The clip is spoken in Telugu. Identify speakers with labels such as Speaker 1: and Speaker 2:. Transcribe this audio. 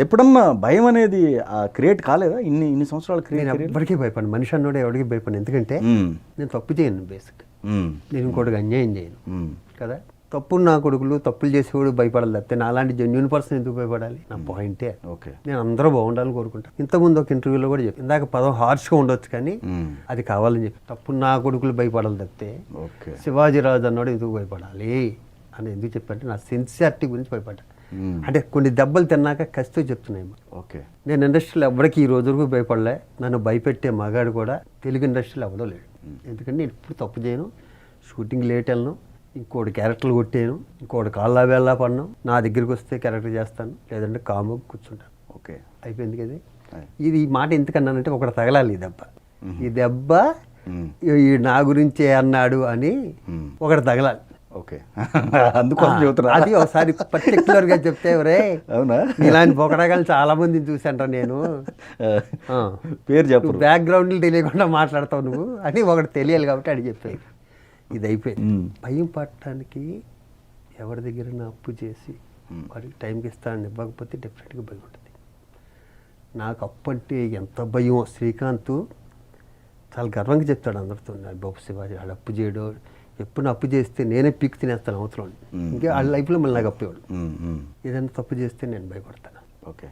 Speaker 1: ఎప్పుడన్నా భయం అనేది క్రియేట్ కాలేదా ఇన్ని సంవత్సరాలు
Speaker 2: నేను
Speaker 1: క్రియేట్
Speaker 2: ఎప్పటికీ భయపడను, మనిషి అన్నోడు ఎవరికి భయపడను. ఎందుకంటే నేను తప్పు చేయను, బేసిక్ నేను ఇంకోటికి అన్యాయం చేయను కదా. తప్పులు నా కొడుకులు తప్పులు చేసేవాడు భయపడాలి తప్పితే నా అలాంటి జెన్యున్ పర్సన్ ఎందుకు భయపడాలి? నా పాయింటే.
Speaker 1: ఓకే,
Speaker 2: నేను అందరూ బాగుండాలని కోరుకుంటాను. ఇంతకుముందు ఒక ఇంటర్వ్యూలో కూడా చెప్పి ఇందాక పదం హార్ష్గా ఉండొచ్చు కానీ అది కావాలని చెప్పి తప్పుడు నా కొడుకులు భయపడాలి తప్పితే శివాజీరాజు అన్నాడు ఎందుకు భయపడాలి అని ఎందుకు చెప్పంటే నా సిన్సియారిటీ గురించి భయపడ్డా. అంటే కొన్ని దెబ్బలు తిన్నాక కసితో చెప్తున్నాయి.
Speaker 1: ఓకే,
Speaker 2: నేను ఇండస్ట్రీలో ఎవరికి ఈ రోజు వరకు భయపడలే. నన్ను భయపెట్టే మగాడు కూడా తెలుగు ఇండస్ట్రీలో ఎవడో లేడు. ఎందుకంటే నేను ఇప్పుడు తప్పు చేయను, షూటింగ్ లేట్ వెళ్ళను, ఇంకోటి క్యారెక్టర్లు కొట్టాను, ఇంకోటి కాళ్ళ వేళ్ళ పడినాను. నా దగ్గరికి వస్తే క్యారెక్టర్ చేస్తాను, లేదంటే కాముగా కూర్చుంటాను.
Speaker 1: ఓకే,
Speaker 2: అయిపోయింది కదా. ఇది ఈ మాట ఎందుకన్నానంటే ఒకటి తగలాలి ఈ దెబ్బ. ఈ దెబ్బ ఈ నా గురించే అన్నాడు అని ఒకటి తగలాలి.
Speaker 1: ఓకే, అందుకోసం చెబుతున్నా.
Speaker 2: అది ఒకసారి పర్టికులర్గా చెప్తే ఎవరే
Speaker 1: అవునా
Speaker 2: ఇలాంటి పొగడగాలు చాలా మందిని చూసాంట నేను.
Speaker 1: పేరు చెప్పు,
Speaker 2: బ్యాక్గ్రౌండ్లు తెలియకుండా మాట్లాడతావు నువ్వు అని ఒకటి తెలియాలి కాబట్టి అది చెప్పాయి. ఇది అయిపోయింది. భయం పట్టడానికి ఎవరి దగ్గర అప్పు చేసి వాడికి టైంకి ఇస్తానని ఇవ్వకపోతే డెఫినెట్గా భయం ఉంటుంది. నాకు అప్పు అంటే ఎంత భయం. శ్రీకాంత్ చాలా గర్వంగా చెప్తాడు అందరితో, బాబు శివాజీ వాడు అప్పు చేయడు, ఎప్పుడు అప్పు చేస్తే నేనే పీక్ తినేస్తాను అవసరం. ఇంకా వాళ్ళ లైఫ్లో మళ్ళీ నాకు అప్పేవాడు. ఏదైనా తప్పు చేస్తే నేను భయపడతాను.
Speaker 1: ఓకే.